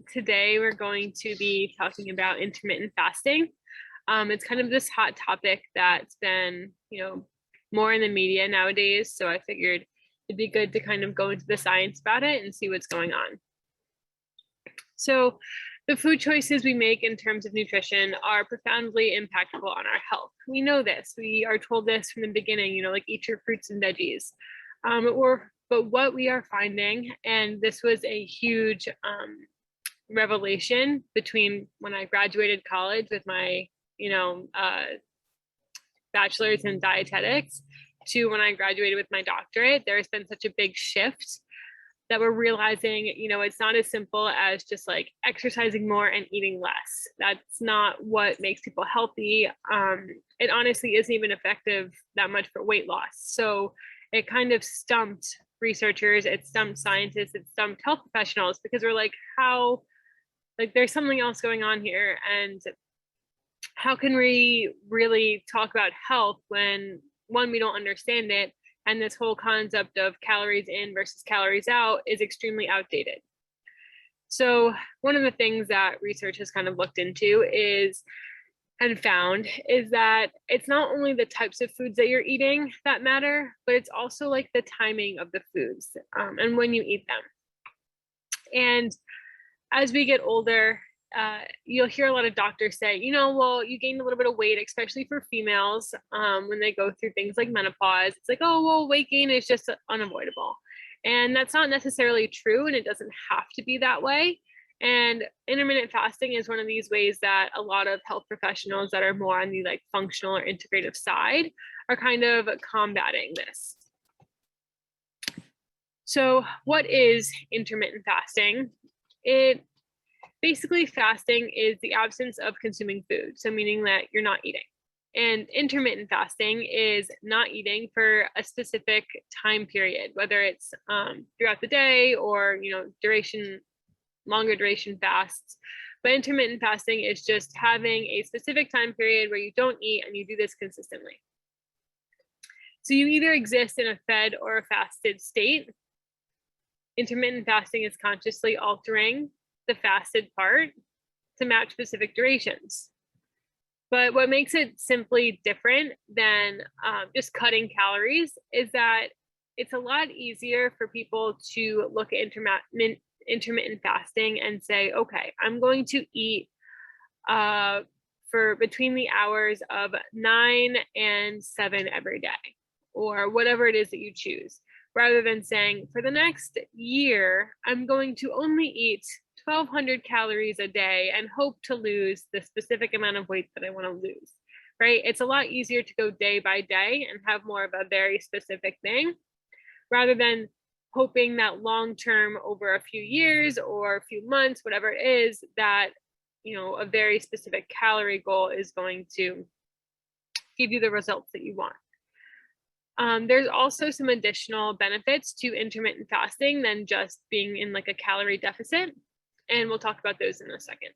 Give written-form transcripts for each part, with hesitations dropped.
Today we're going to be talking about intermittent fasting. It's kind of this hot topic that's been, more in the media nowadays. So I figured it'd be good to kind of go into the science about it and see what's going on. So the food choices we make in terms of nutrition are profoundly impactful on our health. We know this. We are told this from the beginning, like eat your fruits and veggies. But what we are finding, and this was a huge revelation between when I graduated college with my, bachelor's in dietetics to when I graduated with my doctorate, there has been such a big shift that we're realizing, it's not as simple as just like exercising more and eating less. That's not what makes people healthy. It honestly isn't even effective that much for weight loss. So it kind of stumped researchers, it stumped scientists, it stumped health professionals because we're like, there's something else going on here. And how can we really talk about health when, one, we don't understand it, and this whole concept of calories in versus calories out is extremely outdated. So one of the things that research has kind of looked into and found is that it's not only the types of foods that you're eating that matter, but it's also like the timing of the foods and when you eat them. And as we get older, you'll hear a lot of doctors say, well, you gained a little bit of weight, especially for females when they go through things like menopause. It's like, oh, well, weight gain is just unavoidable. And that's not necessarily true, and it doesn't have to be that way. And intermittent fasting is one of these ways that a lot of health professionals that are more on the like functional or integrative side are kind of combating this. So what is intermittent fasting? Basically, fasting is the absence of consuming food, so meaning that you're not eating. And intermittent fasting is not eating for a specific time period, whether it's throughout the day or longer duration fasts. But intermittent fasting is just having a specific time period where you don't eat, and you do this consistently. So you either exist in a fed or a fasted state. Intermittent fasting is consciously altering the fasted part to match specific durations. But what makes it simply different than just cutting calories is that it's a lot easier for people to look at intermittent fasting and say, okay, I'm going to eat for between the hours of 9 and 7 every day, or whatever it is that you choose, rather than saying for the next year, I'm going to only eat 1,200 calories a day and hope to lose the specific amount of weight that I want to lose, right? It's a lot easier to go day by day and have more of a very specific thing rather than hoping that long-term over a few years or a few months, whatever it is, that, a very specific calorie goal is going to give you the results that you want. There's also some additional benefits to intermittent fasting than just being in like a calorie deficit. And we'll talk about those in a second.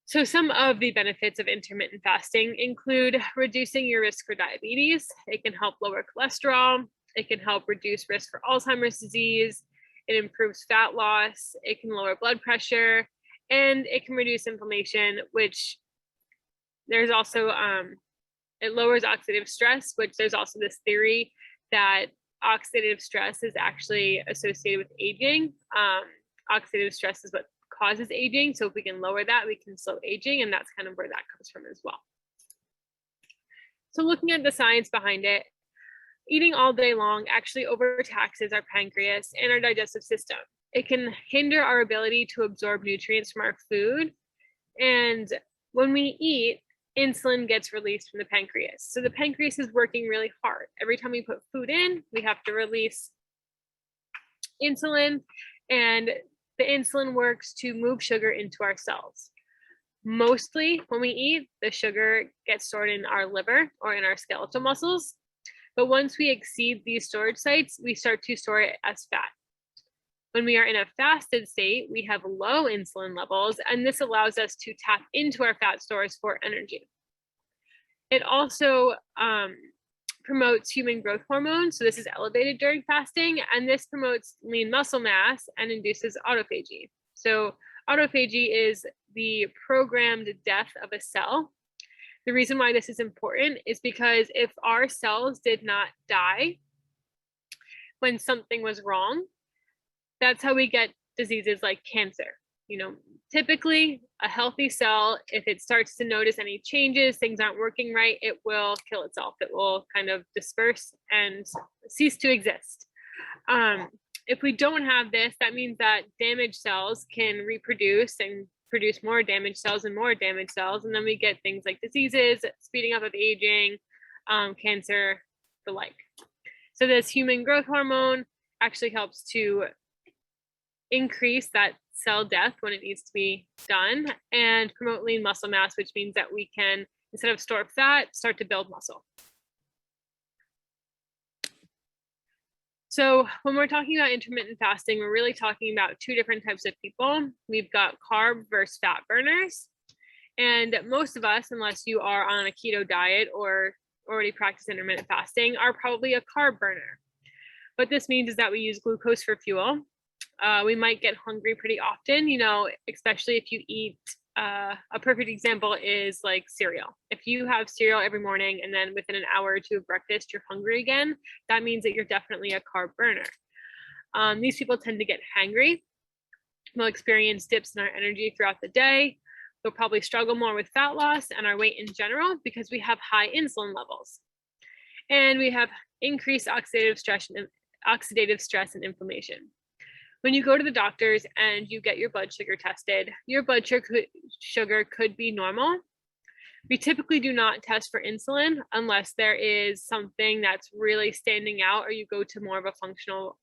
So some of the benefits of intermittent fasting include reducing your risk for diabetes. It can help lower cholesterol. It can help reduce risk for Alzheimer's disease. It improves fat loss. It can lower blood pressure, and it can reduce inflammation, which there's also, it lowers oxidative stress, which there's also this theory that oxidative stress is actually associated with aging. Oxidative stress is what causes aging. So if we can lower that, we can slow aging, and that's kind of where that comes from as well. So looking at the science behind it, eating all day long actually overtaxes our pancreas and our digestive system. It can hinder our ability to absorb nutrients from our food. And when we eat, insulin gets released from the pancreas. So the pancreas is working really hard. Every time we put food in, we have to release insulin, and the insulin works to move sugar into our cells. Mostly when we eat, the sugar gets stored in our liver or in our skeletal muscles. But once we exceed these storage sites, we start to store it as fat. When we are in a fasted state, we have low insulin levels, and this allows us to tap into our fat stores for energy. It also promotes human growth hormone. So this is elevated during fasting, and this promotes lean muscle mass and induces autophagy. So autophagy is the programmed death of a cell. The reason why this is important is because if our cells did not die when something was wrong, that's how we get diseases like cancer. Typically a healthy cell, if it starts to notice any changes, things aren't working right, it will kill itself. It will kind of disperse and cease to exist. If we don't have this, that means that damaged cells can reproduce and produce more damaged cells and more damaged cells. And then we get things like diseases, speeding up of aging, cancer, the like. So this human growth hormone actually helps to increase that cell death when it needs to be done and promote lean muscle mass, which means that we can, instead of store fat, start to build muscle. So when we're talking about intermittent fasting, we're really talking about two different types of people. We've got carb versus fat burners. And most of us, unless you are on a keto diet or already practice intermittent fasting, are probably a carb burner. What this means is that we use glucose for fuel. We might get hungry pretty often, especially if you eat, a perfect example is like cereal. If you have cereal every morning and then within an hour or two of breakfast, you're hungry again, that means that you're definitely a carb burner. These people tend to get hangry. We'll experience dips in our energy throughout the day. We'll probably struggle more with fat loss and our weight in general because we have high insulin levels. And we have increased oxidative stress and inflammation. When you go to the doctors and you get your blood sugar tested, your blood sugar could be normal. We typically do not test for insulin unless there is something that's really standing out, or you go to more of a functional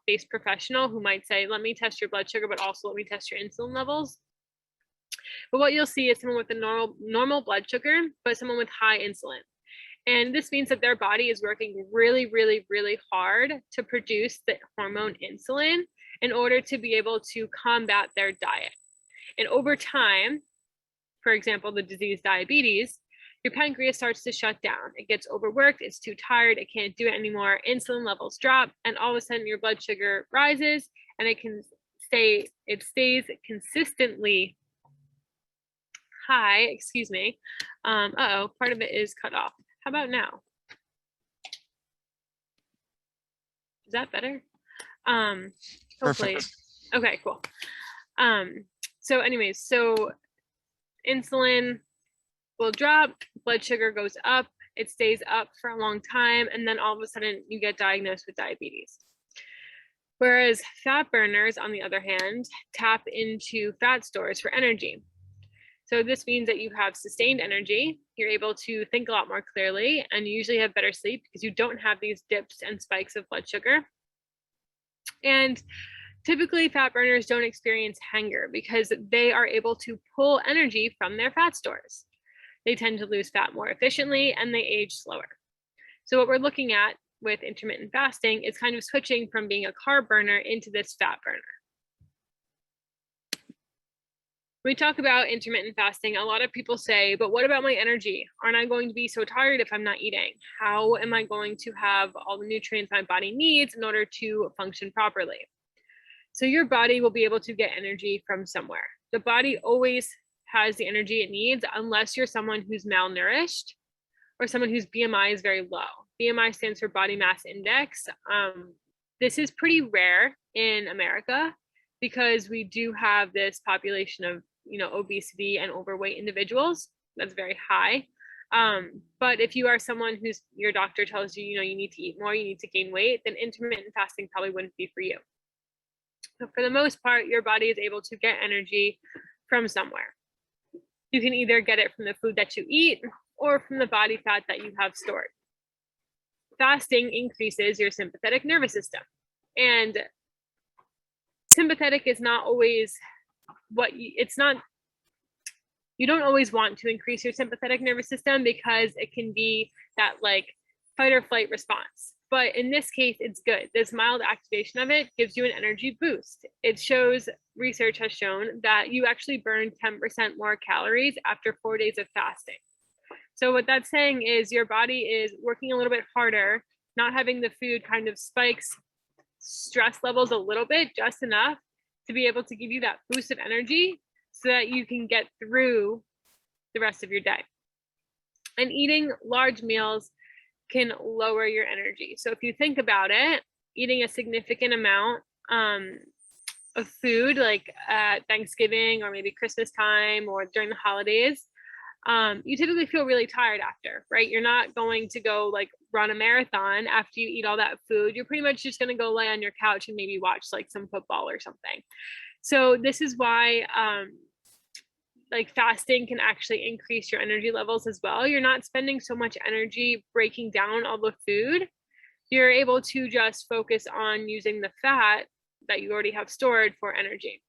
based professional who might say, let me test your blood sugar, but also let me test your insulin levels. But what you'll see is someone with a normal blood sugar, but someone with high insulin. And this means that their body is working really, really, really hard to produce the hormone insulin in order to be able to combat their diet. And over time, for example, the disease diabetes, your pancreas starts to shut down. It gets overworked, it's too tired, it can't do it anymore, insulin levels drop, and all of a sudden your blood sugar rises and it stays consistently high, part of it is cut off. How about now? Is that better? Hopefully. Perfect. Okay, cool. So anyways, so insulin will drop, blood sugar goes up, it stays up for a long time, and then all of a sudden you get diagnosed with diabetes. Whereas fat burners, on the other hand, tap into fat stores for energy. So this means that you have sustained energy, you're able to think a lot more clearly, and you usually have better sleep because you don't have these dips and spikes of blood sugar. And typically fat burners don't experience hunger because they are able to pull energy from their fat stores. They tend to lose fat more efficiently and they age slower. So what we're looking at with intermittent fasting is kind of switching from being a carb burner into this fat burner. When we talk about intermittent fasting, a lot of people say, but what about my energy? Aren't I going to be so tired if I'm not eating? How am I going to have all the nutrients my body needs in order to function properly? So your body will be able to get energy from somewhere. The body always has the energy it needs unless you're someone who's malnourished or someone whose BMI is very low. BMI stands for body mass index. This is pretty rare in America because we do have this population of obesity and overweight individuals. That's very high. But if you are someone who's your doctor tells you, you need to eat more, you need to gain weight, then intermittent fasting probably wouldn't be for you. So for the most part, your body is able to get energy from somewhere. You can either get it from the food that you eat or from the body fat that you have stored. Fasting increases your sympathetic nervous system. And sympathetic is not always you don't always want to increase your sympathetic nervous system because it can be that like fight or flight response. But in this case, it's good. This mild activation of it gives you an energy boost. Research has shown that you actually burn 10% more calories after 4 days of fasting. So what that's saying is your body is working a little bit harder, not having the food kind of spikes stress levels a little bit, just enough to be able to give you that boost of energy so that you can get through the rest of your day. And eating large meals can lower your energy. So if you think about it, eating a significant amount of food, like at Thanksgiving or maybe Christmas time or during the holidays, you typically feel really tired after, right? You're not going to go like run a marathon after you eat all that food. You're pretty much just going to go lay on your couch and maybe watch like some football or something. So this is why like fasting can actually increase your energy levels as well. You're not spending so much energy breaking down all the food. You're able to just focus on using the fat that you already have stored for energy.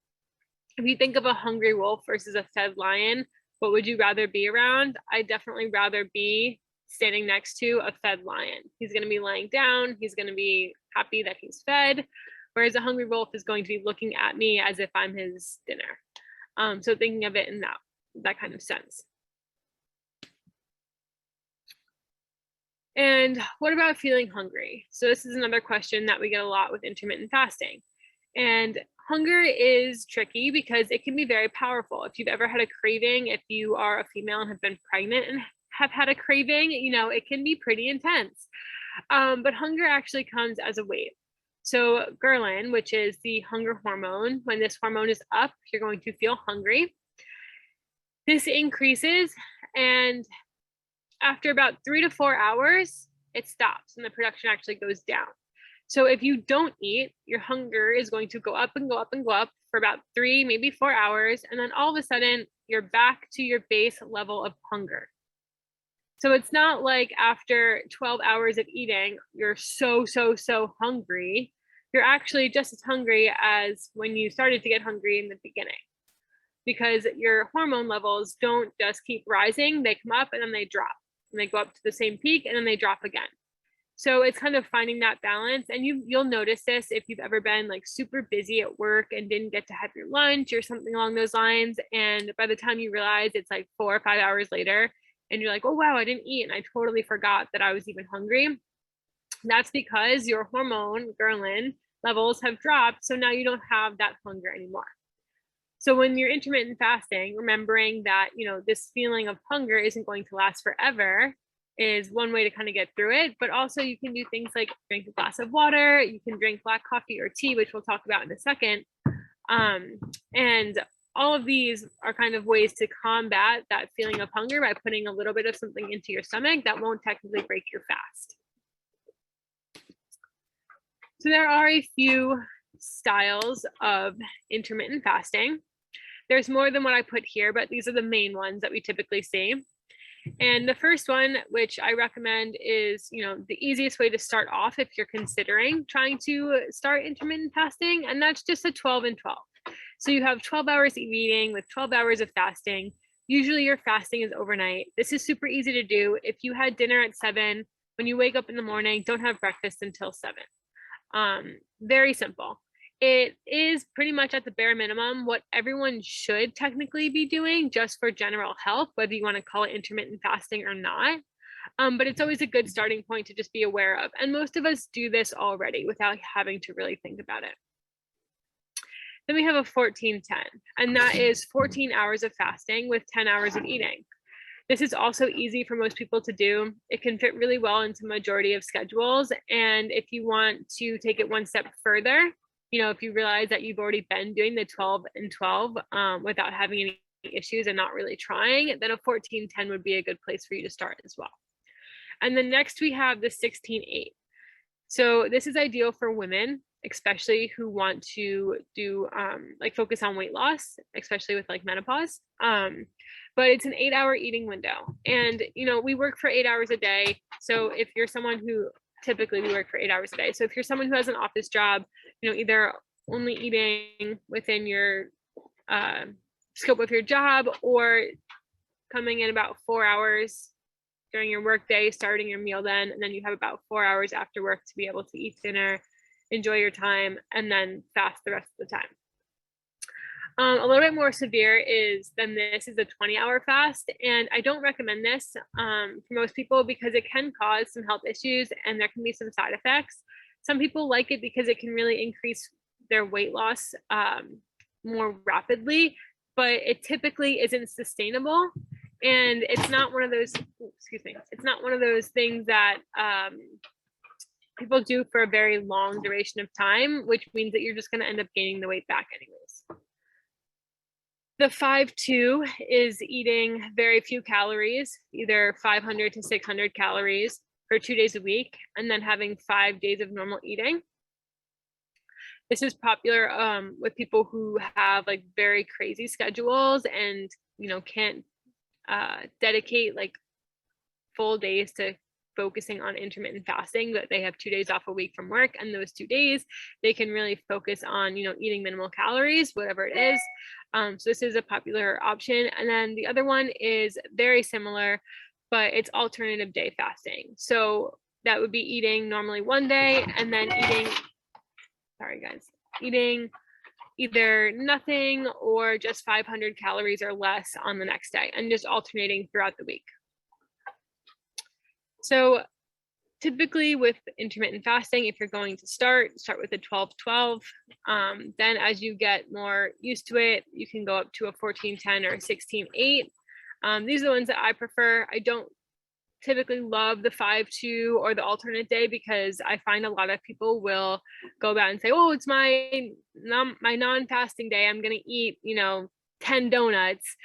If you think of a hungry wolf versus a fed lion, what would you rather be around? I'd definitely rather be standing next to a fed lion. He's going to be lying down. He's going to be happy that he's fed. Whereas a hungry wolf is going to be looking at me as if I'm his dinner. So thinking of it in that kind of sense. And what about feeling hungry? So this is another question that we get a lot with intermittent fasting. And hunger is tricky because it can be very powerful. If you've ever had a craving, if you are a female and have been pregnant and have had a craving, you know, it can be pretty intense. But hunger actually comes as a wave. So ghrelin, which is the hunger hormone, when this hormone is up, you're going to feel hungry. This increases, and after about 3 to 4 hours, it stops and the production actually goes down. So if you don't eat, your hunger is going to go up and go up and go up for about 3, maybe 4 hours. And then all of a sudden, you're back to your base level of hunger. So it's not like after 12 hours of eating, you're so hungry. You're actually just as hungry as when you started to get hungry in the beginning, because your hormone levels don't just keep rising. They come up and then they drop, and they go up to the same peak and then they drop again. So it's kind of finding that balance. And you'll notice this if you've ever been like super busy at work and didn't get to have your lunch or something along those lines. And by the time you realize it's like 4 or 5 hours later, and you're like, oh, wow, I didn't eat. And I totally forgot that I was even hungry. That's because your hormone, ghrelin, levels have dropped. So now you don't have that hunger anymore. So when you're intermittent fasting, remembering that, you know, this feeling of hunger isn't going to last forever is one way to kind of get through it. But also you can do things like drink a glass of water. You can drink black coffee or tea, which we'll talk about in a second. And all of these are kind of ways to combat that feeling of hunger by putting a little bit of something into your stomach that won't technically break your fast. So there are a few styles of intermittent fasting. There's more than what I put here, but these are the main ones that we typically see. And the first one, which I recommend, is, you know, the easiest way to start off if you're considering trying to start intermittent fasting, and that's just a 12 and 12. So you have 12 hours of eating with 12 hours of fasting. Usually your fasting is overnight. This is super easy to do. If you had dinner at 7, when you wake up in the morning, don't have breakfast until 7. Very simple. It is pretty much at the bare minimum what everyone should technically be doing just for general health, whether you want to call it intermittent fasting or not. But it's always a good starting point to just be aware of. And most of us do this already without having to really think about it. Then we have a 14-10, and that is 14 hours of fasting with 10 hours of eating. This is also easy for most people to do. It can fit really well into majority of schedules. And if you want to take it one step further, you know, if you realize that you've already been doing the 12 and 12 without having any issues and not really trying, then a 14-10 would be a good place for you to start as well. And then next we have the 16-8. So this is ideal for women, especially who want to do like focus on weight loss, especially with like menopause. But it's an 8-hour eating window. And, you know, we work for 8 hours a day. So if you're someone who typically we work for 8 hours a day. So if you're someone who has an office job, you know, either only eating within your scope of your job, or coming in about 4 hours during your work day, starting your meal then, and then you have about 4 hours after work to be able to eat dinner, enjoy your time, and then fast the rest of the time. A little bit more severe than this is a 20-hour fast, and I don't recommend this for most people because it can cause some health issues and there can be some side effects. Some people like it because it can really increase their weight loss more rapidly, but it typically isn't sustainable, and it's not one of those, it's not one of those things that people do for a very long duration of time, which means that you're just going to end up gaining the weight back anyways. The 5-2 is eating very few calories, either 500 to 600 calories for 2 days a week, and then having 5 days of normal eating. This is popular with people who have like very crazy schedules and, you know, can't dedicate like full days to focusing on intermittent fasting, but they have 2 days off a week from work, and those 2 days they can really focus on, you know, eating minimal calories, whatever it is. So this is a popular option. And then the other one is very similar, but it's alternative day fasting. So that would be eating normally one day and then eating either nothing or just 500 calories or less on the next day, and just alternating throughout the week. So typically with intermittent fasting, if you're going to start with a 12-12. Then as you get more used to it, you can go up to a 14-10 or a 16-8. These are the ones that I prefer. I don't typically love the 5-2 or the alternate day because I find a lot of people will go back and say, oh, it's my non-fasting day, I'm going to eat, you know, 10 donuts.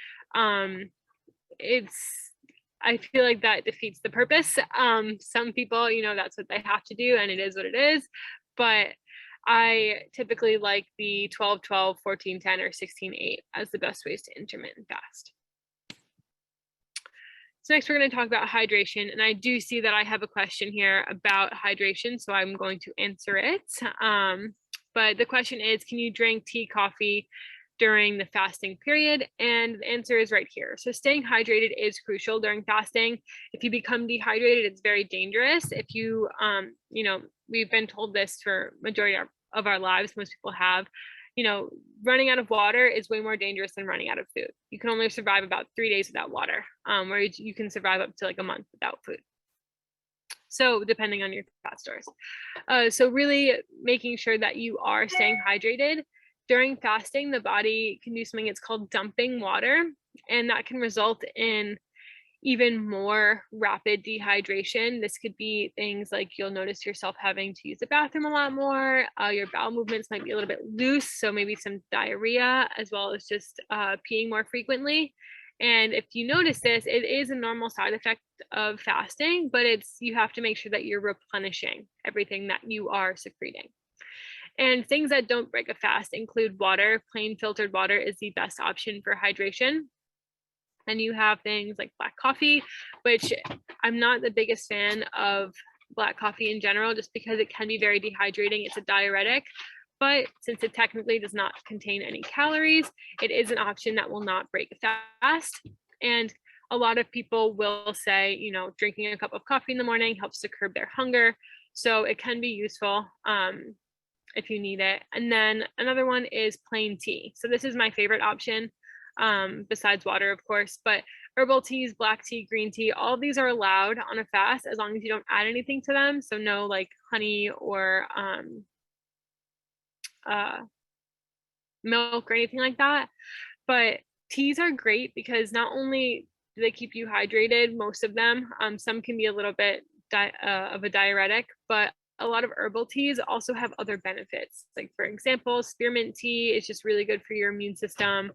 I feel like that defeats the purpose. Some people, you know, that's what they have to do and it is what it is. But I typically like the 12-12, 14-10, or 16-8 as the best ways to intermittent fast. So next we're going to talk about hydration, and I do see that I have a question here about hydration, so I'm going to answer it. But the question is, can you drink tea, coffee during the fasting period? And the answer is right here. So staying hydrated is crucial during fasting. If you become dehydrated, it's very dangerous. If you, you know, we've been told this for majority of our lives, most people have, you know, running out of water is way more dangerous than running out of food. You can only survive about 3 days without water, where you can survive up to like a month without food. So depending on your fat stores. So really making sure that you are staying hydrated. During fasting, the body can do something it's called dumping water, and that can result in even more rapid dehydration. This could be things like you'll notice yourself having to use the bathroom a lot more. Your bowel movements might be a little bit loose, so maybe some diarrhea, as well as just peeing more frequently. And if you notice this, it is a normal side effect of fasting, but you have to make sure that you're replenishing everything that you are secreting. And things that don't break a fast include water. Plain filtered water is the best option for hydration. And you have things like black coffee, which I'm not the biggest fan of black coffee in general, just because it can be very dehydrating. It's a diuretic, but since it technically does not contain any calories, it is an option that will not break a fast. And a lot of people will say, you know, drinking a cup of coffee in the morning helps to curb their hunger. So it can be useful if you need it. And then another one is plain tea. So this is my favorite option, besides water, of course, but herbal teas, black tea, green tea, all of these are allowed on a fast as long as you don't add anything to them. So no like honey or milk or anything like that. But teas are great because not only do they keep you hydrated, most of them, some can be a little bit of a diuretic, but a lot of herbal teas also have other benefits. Like for example, spearmint tea is just really good for your immune system.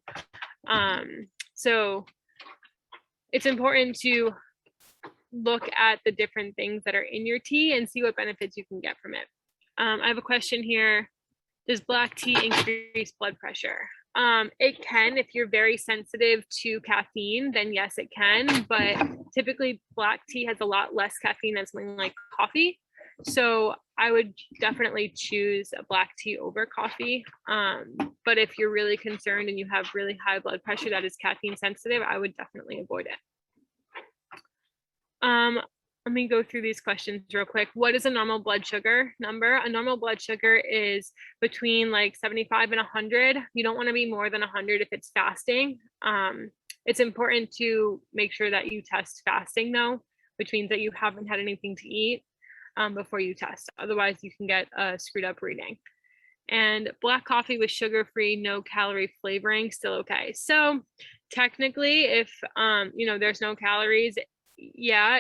So it's important to look at the different things that are in your tea and see what benefits you can get from it. I have a question here. Does black tea increase blood pressure? It can. If you're very sensitive to caffeine, then yes, it can. But typically black tea has a lot less caffeine than something like coffee. So I would definitely choose a black tea over coffee. But if you're really concerned and you have really high blood pressure that is caffeine sensitive, I would definitely avoid it. let me go through these questions real quick. What is a normal blood sugar number? A normal blood sugar is between like 75 and 100. You don't want to be more than 100 if it's fasting. It's important to make sure that you test fasting though, which means that you haven't had anything to eat before you test. Otherwise, you can get a screwed up reading. And black coffee with sugar-free, no calorie flavoring, still okay. So technically, if there's no calories, yeah,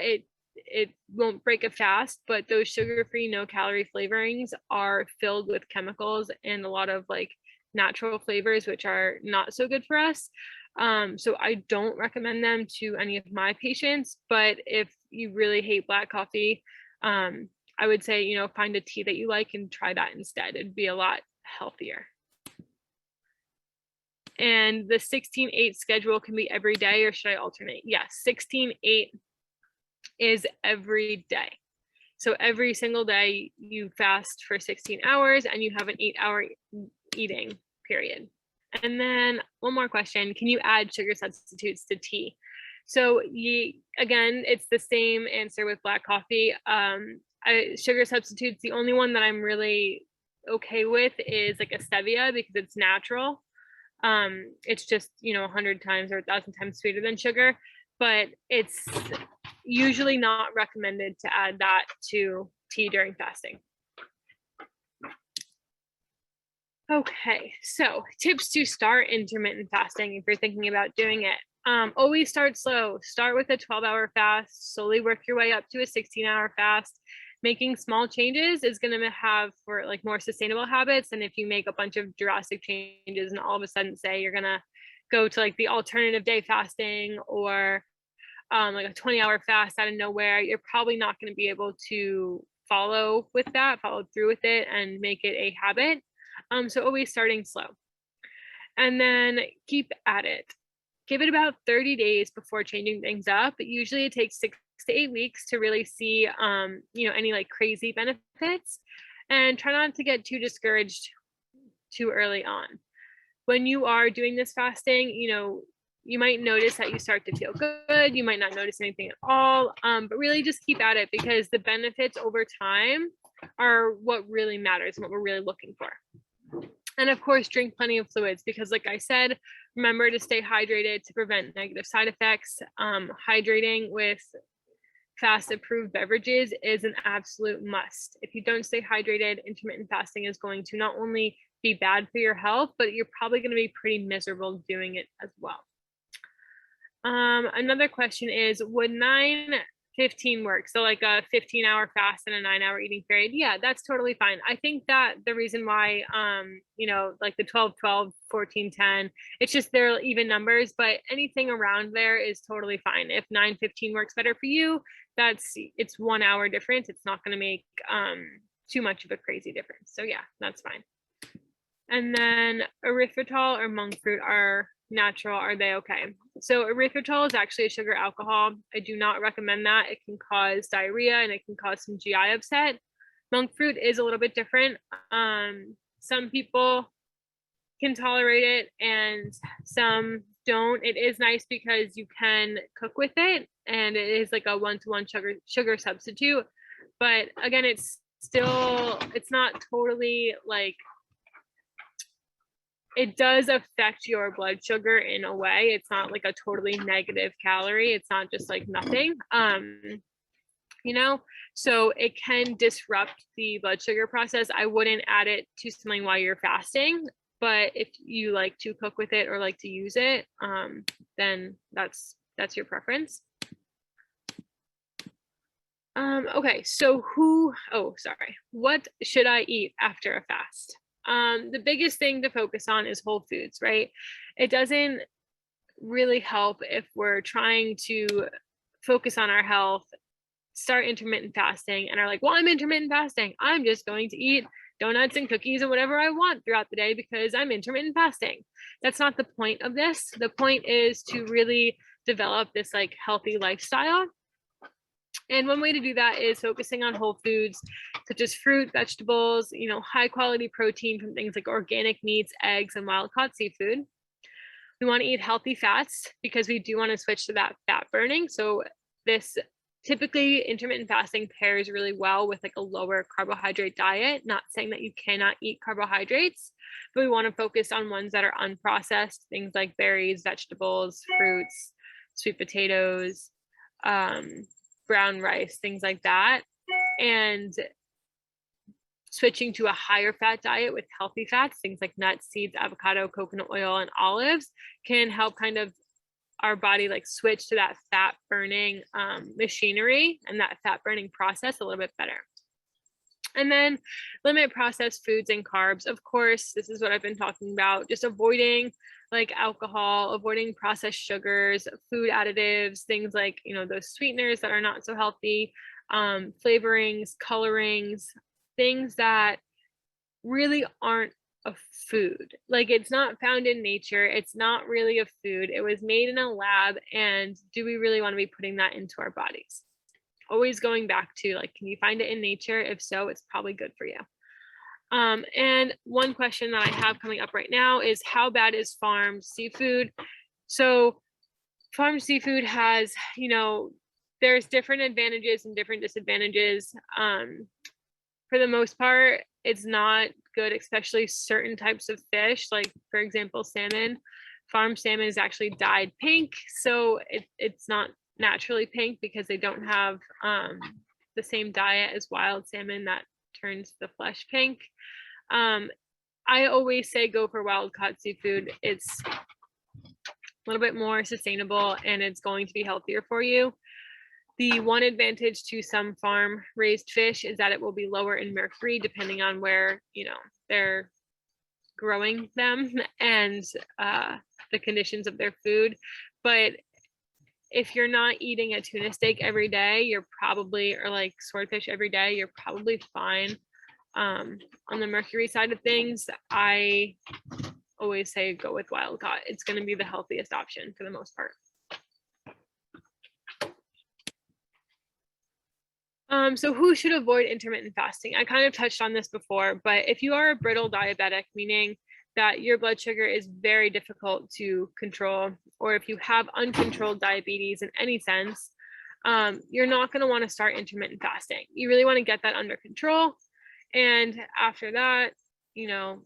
it won't break a fast, but those sugar-free, no calorie flavorings are filled with chemicals and a lot of like natural flavors, which are not so good for us. So I don't recommend them to any of my patients, but if you really hate black coffee, I would say, find a tea that you like and try that instead. It'd be a lot healthier. And the 16-8 schedule can be every day, or should I alternate? Yes, 16-8 is every day. So every single day you fast for 16 hours and you have an 8-hour eating period. And then one more question, can you add sugar substitutes to tea? So again, it's the same answer with black coffee. Sugar substitutes, the only one that I'm really okay with is like a stevia because it's natural. It's just, 100 times or 1,000 times sweeter than sugar, but it's usually not recommended to add that to tea during fasting. Okay, so tips to start intermittent fasting if you're thinking about doing it. Always start slow. Start with a 12-hour fast, slowly work your way up to a 16-hour fast. Making small changes is going to have for like more sustainable habits. And if you make a bunch of drastic changes and all of a sudden say you're going to go to like the alternative day fasting or like a 20-hour fast out of nowhere, you're probably not going to be able to follow through with it and make it a habit. So always starting slow. And then keep at it. Give it about 30 days before changing things up. Usually it takes 6 to 8 weeks to really see, any like crazy benefits, and try not to get too discouraged too early on. When you are doing this fasting, you might notice that you start to feel good. You might not notice anything at all, but really just keep at it because the benefits over time are what really matters and what we're really looking for. And of course, drink plenty of fluids because like I said, remember to stay hydrated to prevent negative side effects. Hydrating with fast approved beverages is an absolute must. If you don't stay hydrated, intermittent fasting is going to not only be bad for your health, but you're probably going to be pretty miserable doing it as well. Another question is, would 9-15 work? So like a 15-hour fast and a 9-hour eating period. Yeah, that's totally fine. I think that the reason why, like the 12-12, 14-10, it's just they're even numbers, but anything around there is totally fine. If 9-15 works better for you, it's 1 hour difference. It's not going to make too much of a crazy difference. So yeah, that's fine. And then erythritol or monk fruit are natural. Are they okay? So erythritol is actually a sugar alcohol. I do not recommend that. It can cause diarrhea and it can cause some GI upset. Monk fruit is a little bit different. Some people can tolerate it and some don't. It is nice because you can cook with it and it is like a 1-to-1 sugar substitute. But again, it's not totally like, it does affect your blood sugar in a way. It's not like a totally negative calorie. It's not just like nothing, so it can disrupt the blood sugar process. I wouldn't add it to something while you're fasting, but if you like to cook with it or like to use it, then that's your preference. Okay, so what should I eat after a fast? The biggest thing to focus on is whole foods, right? It doesn't really help if we're trying to focus on our health, start intermittent fasting, and are like, well, I'm intermittent fasting. I'm just going to eat donuts and cookies and whatever I want throughout the day because I'm intermittent fasting. That's not the point of this. The point is to really develop this like healthy lifestyle. And one way to do that is focusing on whole foods such as fruit, vegetables, high quality protein from things like organic meats, eggs, and wild caught seafood. We want to eat healthy fats because we do want to switch to that fat burning. So this Typically, intermittent fasting pairs really well with like a lower carbohydrate diet. Not saying that you cannot eat carbohydrates, but we want to focus on ones that are unprocessed, things like berries, vegetables, fruits, sweet potatoes, brown rice, things like that. And switching to a higher fat diet with healthy fats, things like nuts, seeds, avocado, coconut oil, and olives, can help kind of our body like switch to that fat burning machinery and that fat burning process a little bit better. And then limit processed foods and carbs. Of course, this is what I've been talking about, just avoiding like alcohol, avoiding processed sugars, food additives, things like, you know, those sweeteners that are not so healthy, flavorings, colorings, things that really aren't a food. Like, it's not found in nature. It's not really a food. It was made in a lab. And do we really want to be putting that into our bodies? Always going back to like, can you find it in nature? If so, it's probably good for you. And one question that I have coming up right now is, how bad is farm seafood? So farm seafood has, you know, there's different advantages and different disadvantages. For the most part, it's not good, especially certain types of fish, like for example, salmon. Farm salmon is actually dyed pink, so it's not naturally pink because they don't have the same diet as wild salmon that turns the flesh pink. I always say go for wild caught seafood. It's a little bit more sustainable and it's going to be healthier for you. The one advantage to some farm raised fish is that it will be lower in mercury depending on where, you know, they're growing them and the conditions of their food. But if you're not eating a tuna steak every day, you're probably, or like swordfish every day, you're probably fine. On the mercury side of things, I always say go with wild caught. It's going to be the healthiest option for the most part. So who should avoid intermittent fasting? I kind of touched on this before, but if you are a brittle diabetic, meaning that your blood sugar is very difficult to control, or if you have uncontrolled diabetes in any sense, you're not going to want to start intermittent fasting. You really want to get that under control. And after that, you know,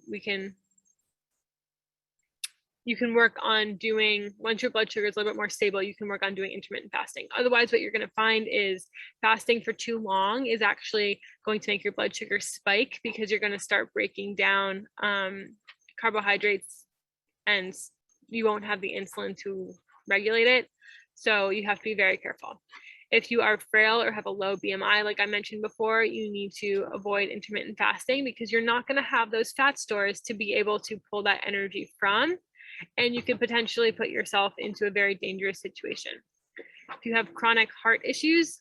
you can work on doing, once your blood sugar is a little bit more stable, you can work on doing intermittent fasting. Otherwise, what you're going to find is fasting for too long is actually going to make your blood sugar spike because you're going to start breaking down carbohydrates and you won't have the insulin to regulate it. So you have to be very careful. If you are frail or have a low BMI, like I mentioned before, you need to avoid intermittent fasting because you're not going to have those fat stores to be able to pull that energy from. And you could potentially put yourself into a very dangerous situation. If you have chronic heart issues,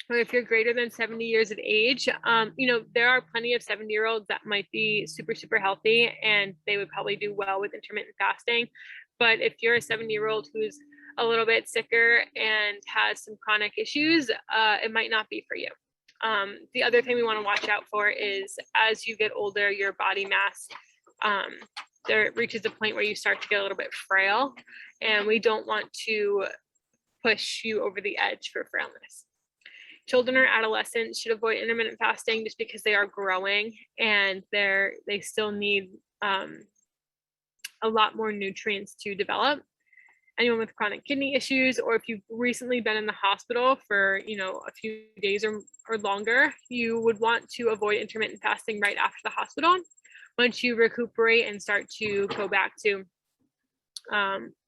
or if you're greater than 70 years of age, you know, there are plenty of 70-year-olds that might be super, super healthy and they would probably do well with intermittent fasting. But if you're a 70-year-old who's a little bit sicker and has some chronic issues, it might not be for you. The other thing we want to watch out for is as you get older, your body mass there reaches a point where you start to get a little bit frail, and we don't want to push you over the edge for frailness. Children or adolescents should avoid intermittent fasting just because they are growing and they still need a lot more nutrients to develop. Anyone with chronic kidney issues, or if you've recently been in the hospital for, you know, a few days or longer, you would want to avoid intermittent fasting right after the hospital. Once you recuperate and start to go back to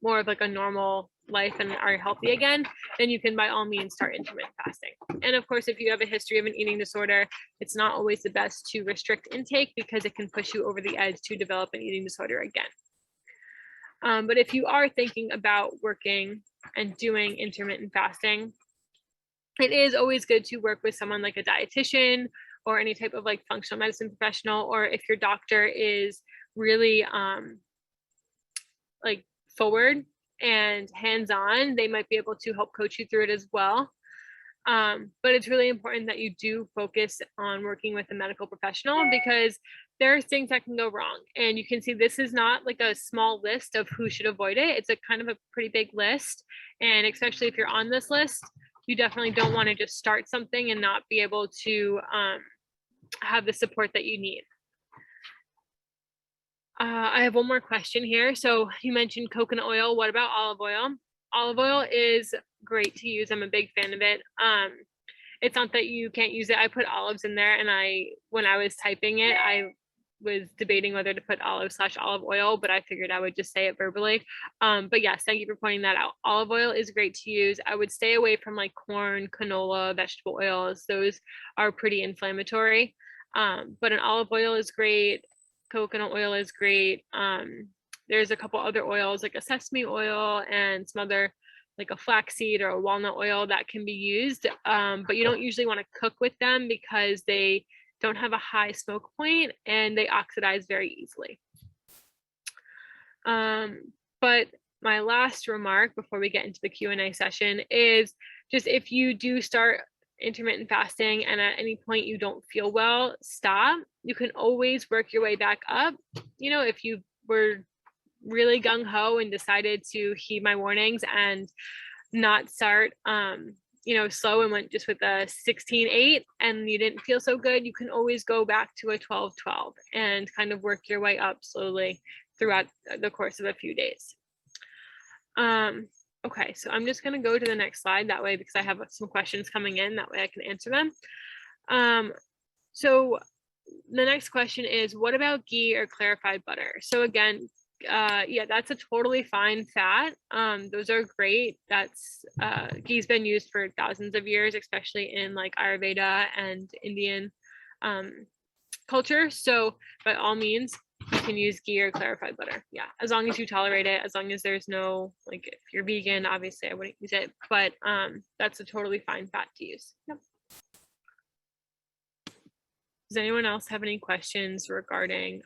more of like a normal life and are healthy again, then you can by all means start intermittent fasting. And of course, if you have a history of an eating disorder, it's not always the best to restrict intake because it can push you over the edge to develop an eating disorder again. But if you are thinking about working and doing intermittent fasting, it is always good to work with someone like a dietitian or any type of like functional medicine professional, or if your doctor is really like forward and hands-on, they might be able to help coach you through it as well. But it's really important that you do focus on working with a medical professional because there are things that can go wrong. And you can see this is not like a small list of who should avoid it. It's a kind of a pretty big list. And especially if you're on this list, you definitely don't want to just start something and not be able to have the support that you need. I have one more question here. So you mentioned coconut oil. What about olive oil? Olive oil is great to use. I'm a big fan of it. It's not that you can't use it. I put olives in there, and when I was typing it, I was debating whether to put olive/olive oil, but I figured I would just say it verbally. But yes, thank you for pointing that out. Olive oil is great to use. I would stay away from like corn, canola, vegetable oils. Those are pretty inflammatory. But an olive oil is great. Coconut oil is great. There's a couple other oils like a sesame oil and some other like a flaxseed or a walnut oil that can be used. But you don't usually want to cook with them because they don't have a high smoke point and they oxidize very easily. But my last remark before we get into the Q&A session is just if you do start intermittent fasting and at any point you don't feel well, stop. You can always work your way back up. You know, if you were really gung-ho and decided to heed my warnings and not start slow and went just with a 16-8 and you didn't feel so good, you can always go back to a 12-12 and kind of work your way up slowly throughout the course of a few days. Okay, so I'm just going to go to the next slide that way because I have some questions coming in, that way I can answer them. So the next question is, what about ghee or clarified butter? So again, yeah, that's a totally fine fat. Those are great. That's ghee's been used for thousands of years, especially in like Ayurveda and Indian culture. So by all means, you can use ghee or clarified butter. Yeah, as long as you tolerate it, as long as there's no, like if you're vegan, obviously I wouldn't use it, but that's a totally fine fat to use. Yep. Does anyone else have any questions regarding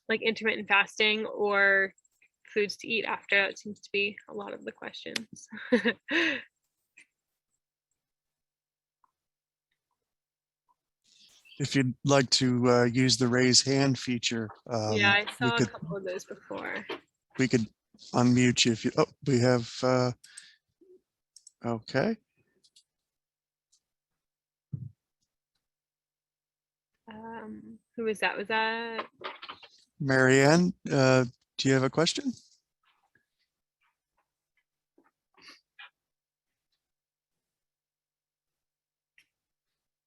like intermittent fasting or foods to eat after? It seems to be a lot of the questions. If you'd like to use the raise hand feature, yeah, I saw a couple of those before. We could unmute you if you, oh, we have, okay. Who was that? Was that Marianne, do you have a question?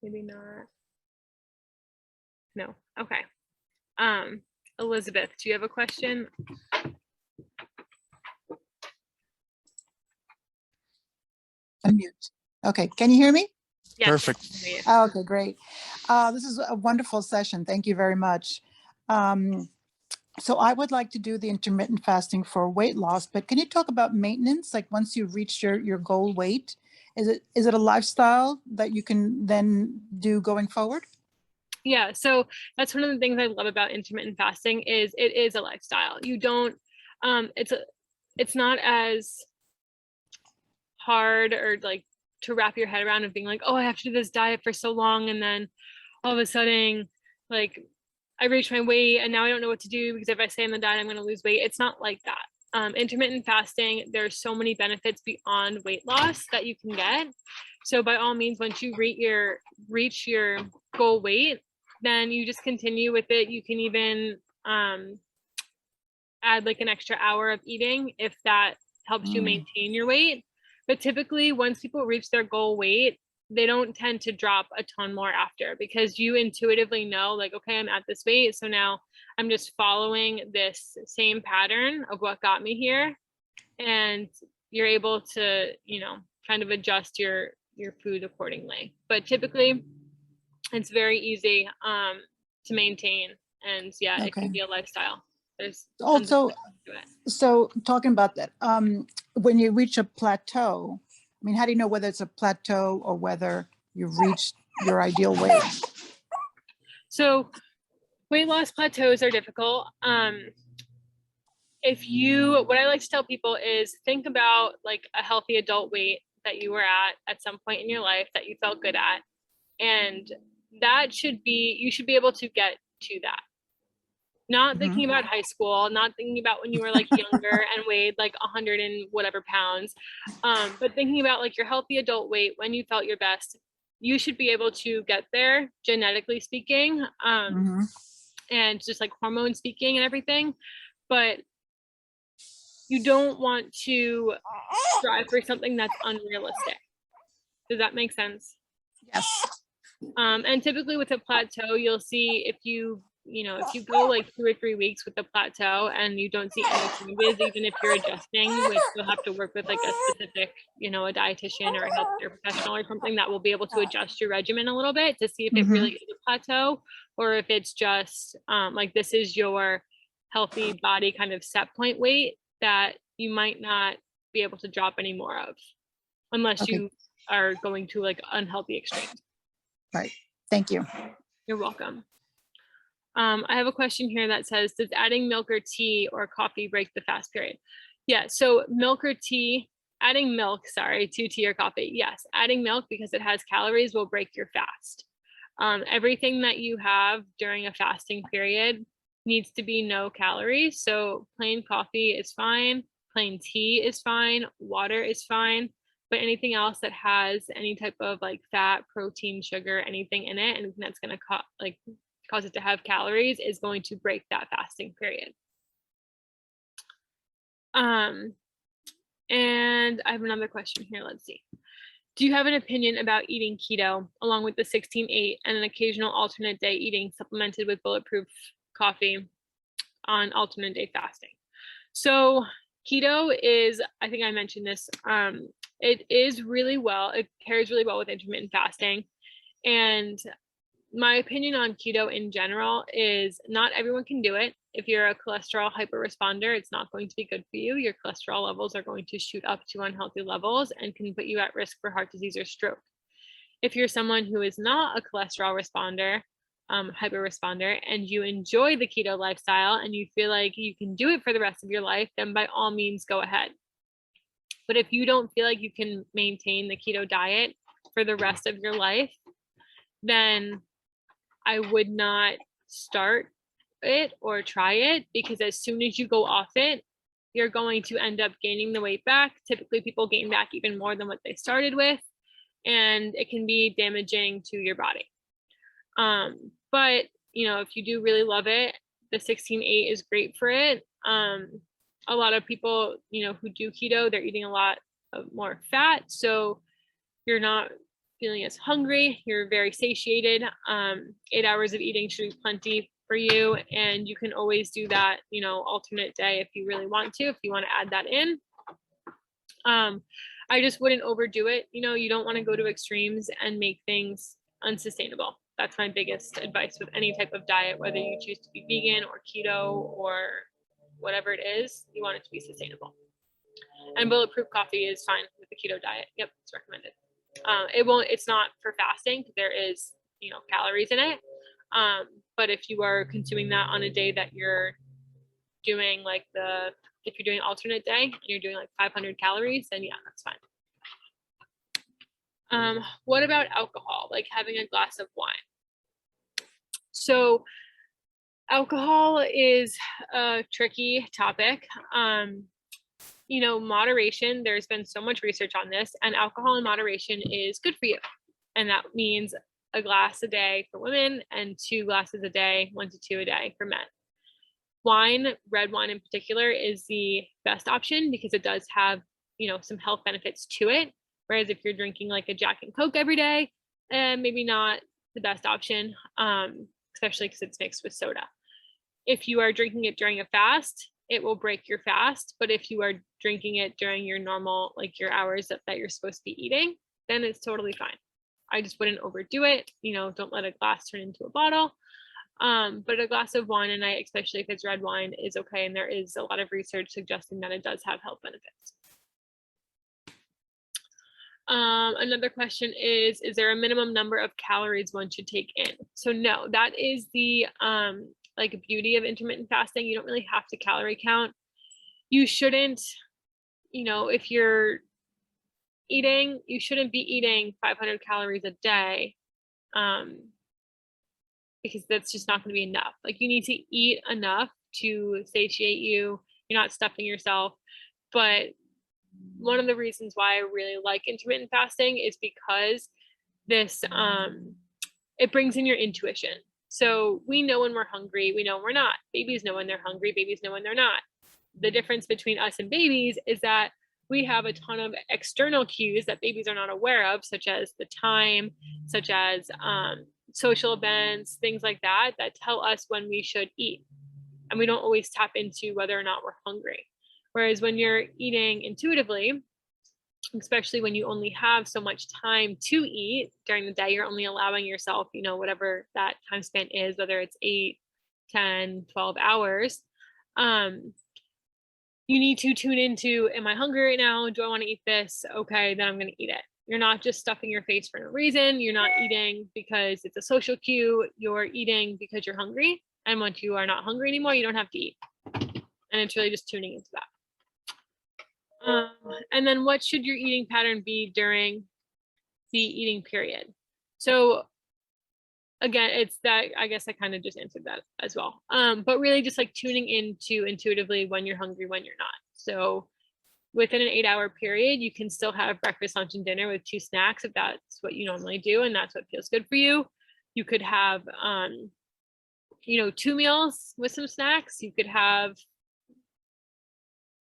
maybe not? No. Okay. Elizabeth, do you have a question? Unmute. Okay, can you hear me? Yes, Perfect. Oh, okay, great. This is a wonderful session. Thank you very much. So I would like to do the intermittent fasting for weight loss, but can you talk about maintenance? Like once you've reached your goal weight, is it a lifestyle that you can then do going forward? Yeah, so that's one of the things I love about intermittent fasting is it is a lifestyle. You don't, it's not as hard or like to wrap your head around of being like, oh, I have to do this diet for so long, and then all of a sudden, like I reach my weight and now I don't know what to do because if I stay on the diet, I'm going to lose weight. It's not like that. Intermittent fasting, there's so many benefits beyond weight loss that you can get. So by all means, once you reach your goal weight, then you just continue with it. You can even add like an extra hour of eating if that helps you maintain your weight. But typically, once people reach their goal weight, they don't tend to drop a ton more after because you intuitively know, like, okay, I'm at this weight, so now I'm just following this same pattern of what got me here, and you're able to, kind of adjust your food accordingly. But typically, it's very easy to maintain, and yeah, okay. It can be a lifestyle. There's also, so talking about that, when you reach a plateau, I mean, how do you know whether it's a plateau or whether you've reached your ideal weight? So weight loss plateaus are difficult. What I like to tell people is think about like a healthy adult weight that you were at some point in your life that you felt good at. And that you should be able to get to that. Not Mhm. thinking about high school, not thinking about when you were like younger and weighed like 100 and whatever pounds, but thinking about like your healthy adult weight when you felt your best. You should be able to get there, genetically speaking, Mhm. and just like hormone speaking and everything. But you don't want to strive for something that's unrealistic. Does that make sense? Yes. And typically with a plateau, you'll see if you go like 2 or 3 weeks with the plateau and you don't see any changes, even if you're adjusting, which you'll have to work with like a specific, a dietitian or a healthcare professional or something that will be able to adjust your regimen a little bit to see if it Mhm. really is a plateau or if it's just like this is your healthy body kind of set point weight that you might not be able to drop any more of unless Okay. you are going to like unhealthy extremes. Right. Thank you. You're welcome. I have a question here that says, does adding milk or tea or coffee break the fast period? Yeah, so milk or tea, adding milk, sorry, to tea or coffee. Yes, adding milk because it has calories will break your fast. Everything that you have during a fasting period needs to be no calories. So plain coffee is fine, plain tea is fine, water is fine, but anything else that has any type of like fat, protein, sugar, anything in it, anything that's going to cause it to have calories is going to break that fasting period. And I have another question here. Let's see. Do you have an opinion about eating keto along with the 16-8 and an occasional alternate day eating supplemented with bulletproof coffee on alternate day fasting? So keto is, I think I mentioned this, it pairs really well with intermittent fasting. And my opinion on keto in general is not everyone can do it. If you're a cholesterol hyperresponder, it's not going to be good for you. Your cholesterol levels are going to shoot up to unhealthy levels and can put you at risk for heart disease or stroke. If you're someone who is not a cholesterol responder, hyperresponder, and you enjoy the keto lifestyle and you feel like you can do it for the rest of your life, then by all means go ahead. But if you don't feel like you can maintain the keto diet for the rest of your life, then I would not start it or try it, because as soon as you go off it, you're going to end up gaining the weight back. Typically, people gain back even more than what they started with, and it can be damaging to your body. But if you do really love it, the 16-8 is great for it. A lot of people, who do keto, they're eating a lot of more fat, so you're not feeling as hungry, you're very satiated. 8 hours of eating should be plenty for you, and you can always do that, alternate day if you really want to, if you want to add that in. I just wouldn't overdo it. You don't want to go to extremes and make things unsustainable. That's my biggest advice with any type of diet, whether you choose to be vegan or keto or whatever it is, you want it to be sustainable. And bulletproof coffee is fine with the keto diet. Yep, it's recommended. It's not for fasting. There is, calories in it. But if you are consuming that on a day that you're doing if you're doing alternate day and you're doing like 500 calories, then yeah, that's fine. What about alcohol, like having a glass of wine? So alcohol is a tricky topic. Moderation, there's been so much research on this, and alcohol in moderation is good for you. And that means a glass a day for women and 2 glasses a day, 1 to 2 a day for men. Wine, red wine in particular, is the best option because it does have, some health benefits to it. Whereas if you're drinking like a Jack and Coke every day, maybe not the best option, especially because it's mixed with soda. If you are drinking it during a fast, it will break your fast. But if you are drinking it during your normal, like your hours that you're supposed to be eating, then it's totally fine. I just wouldn't overdo it. Don't let a glass turn into a bottle. But a glass of wine a night, especially if it's red wine, is okay. And there is a lot of research suggesting that it does have health benefits. Another question is there a minimum number of calories one should take in? So no, that is the beauty of intermittent fasting. You don't really have to calorie count. You shouldn't, if you're eating, you shouldn't be eating 500 calories a day. because that's just not going to be enough. Like you need to eat enough to satiate you. You're not stuffing yourself. But one of the reasons why I really like intermittent fasting is because this, it brings in your intuition. So we know when we're hungry, we know when we're not. Babies know when they're hungry, babies know when they're not. The difference between us and babies is that we have a ton of external cues that babies are not aware of, such as the time, such as social events, things like that, that tell us when we should eat. And we don't always tap into whether or not we're hungry. Whereas when you're eating intuitively, especially when you only have so much time to eat during the day, you're only allowing yourself, you know, whatever that time span is, whether it's 8, 10, 12 hours. You need to tune into, am I hungry right now? Do I want to eat this? Okay, then I'm going to eat it. You're not just stuffing your face for no reason. You're not eating because it's a social cue. You're eating because you're hungry. And once you are not hungry anymore, you don't have to eat. And it's really just tuning into that. And then what should your eating pattern be during the eating period? So again, it's that, I guess I kind of just answered that as well. But really just like tuning into intuitively when you're hungry, when you're not. So within an 8-hour period, you can still have breakfast, lunch, and dinner with 2 snacks if that's what you normally do and that's what feels good for you. You could have, you know, 2 meals with some snacks. You could have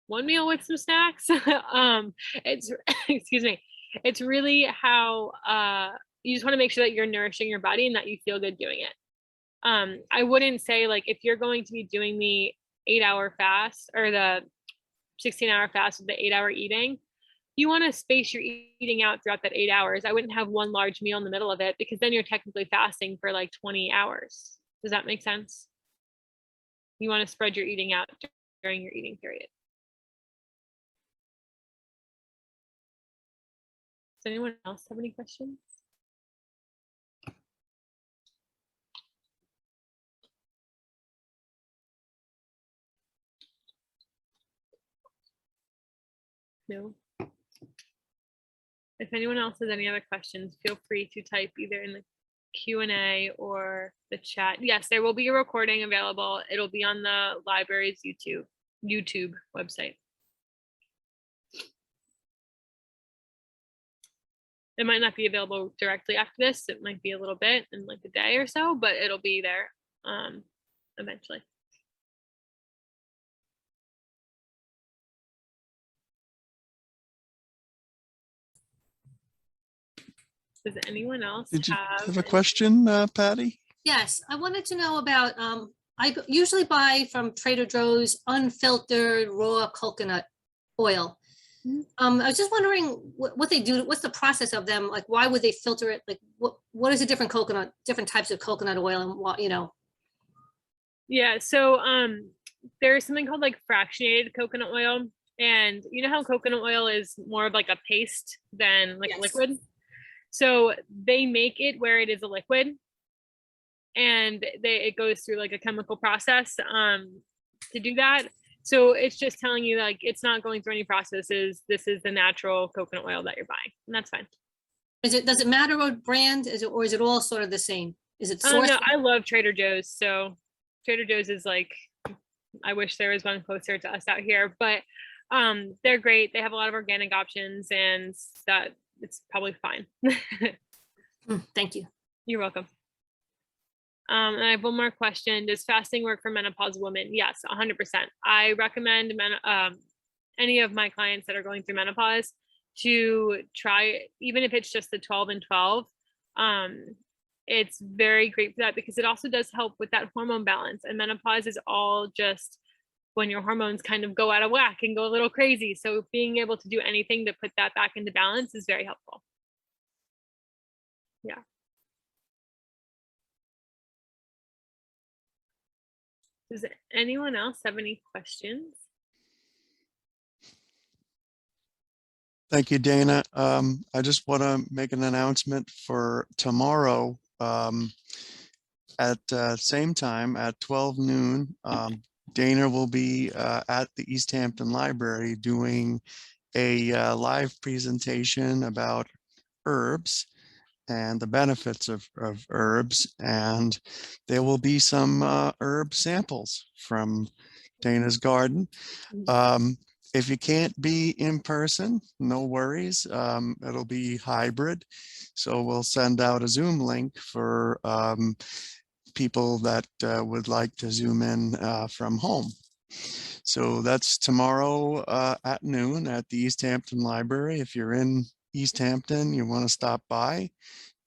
1 meal with some snacks. It's excuse me. It's really how you just want to make sure that you're nourishing your body and that you feel good doing it. I wouldn't say like if you're going to be doing the 8-hour fast or the 16-hour fast with the 8-hour eating, you want to space your eating out throughout that 8 hours. I wouldn't have one large meal in the middle of it because then you're technically fasting for like 20 hours. Does that make sense? You want to spread your eating out during your eating period. Does anyone else have any questions? No. If anyone else has any other questions, feel free to type either in the Q&A or the chat. Yes, there will be a recording available. It'll be on the library's YouTube website. It might not be available directly after this. It might be a little bit in like a day or so, but it'll be there eventually. Does anyone else Did you have have a question, Patty? Yes, I wanted to know about, I usually buy from Trader Joe's unfiltered raw coconut oil. I was just wondering what they do, what's the process of them? Like, why would they filter it? Like, what is the different types of coconut oil and what, you know? Yeah, so there's something called like fractionated coconut oil. And you know how coconut oil is more of like a paste than like a liquid? So they make it where it is a liquid and it goes through like a chemical process to do that. So it's just telling you like it's not going through any processes. This is the natural coconut oil that you're buying, and that's fine. Does it matter what brand is it, or is it all sort of the same? Is it sourced? No, I love Trader Joe's. So Trader Joe's is like, I wish there was one closer to us out here, but they're great. They have a lot of organic options, and that it's probably fine. Thank you. You're welcome. And I have one more question. Does fasting work for menopausal women? Yes, 100%. I recommend any of my clients that are going through menopause to try, even if it's just the 12 and 12. It's very great for that because it also does help with that hormone balance. And menopause is all just when your hormones kind of go out of whack and go a little crazy. So being able to do anything to put that back into balance is very helpful. Yeah. Does anyone else have any questions? Thank you, Dana. I just want to make an announcement for tomorrow at same time at 12 noon. Dana will be at the East Hampton Library doing a live presentation about herbs. and the benefits of herbs. And there will be some herb samples from Dana's garden. If you can't be in person, no worries. It'll be hybrid. So we'll send out a Zoom link for people that would like to Zoom in from home. So that's tomorrow at noon at the East Hampton Library. If you're in East Hampton, you want to stop by,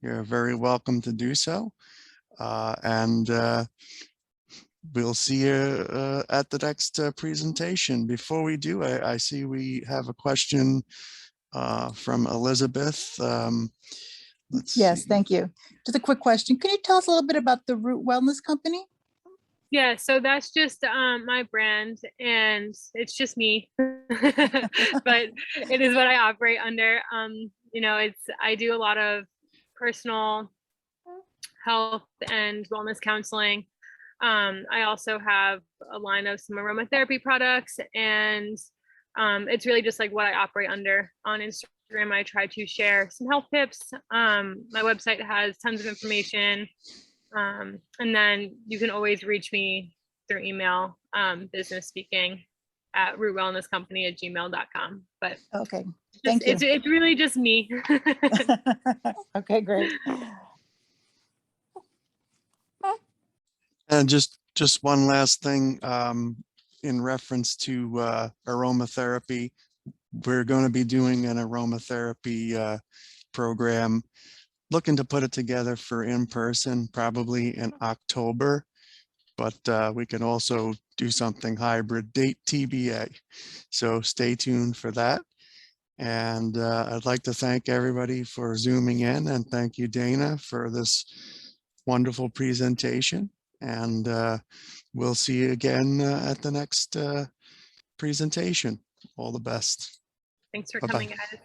you're very welcome to do so. We'll see you at the next presentation. Before we do, I see we have a question from Elizabeth. Let's Yes, see. thank you. Just a quick question. Can you tell us a little bit about the Root Wellness Company? Yeah, so that's just my brand, and it's just me, but it is what I operate under. You know, I do a lot of personal health and wellness counseling. I also have a line of some aromatherapy products, and it's really just like what I operate under. On Instagram, I try to share some health tips. My website has tons of information. And then you can always reach me through email, business speaking at rootwellnesscompany@gmail.com. But Okay, thank you. it's really just me. Okay, great. And just one last thing in reference to aromatherapy. We're going to be doing an aromatherapy program, looking to put it together for in person, probably in October, but we can also do something hybrid, date TBA. So stay tuned for that. And I'd like to thank everybody for Zooming in, and thank you, Dana, for this wonderful presentation. And we'll see you again at the next presentation. All the best. Thanks for Bye-bye. coming, guys.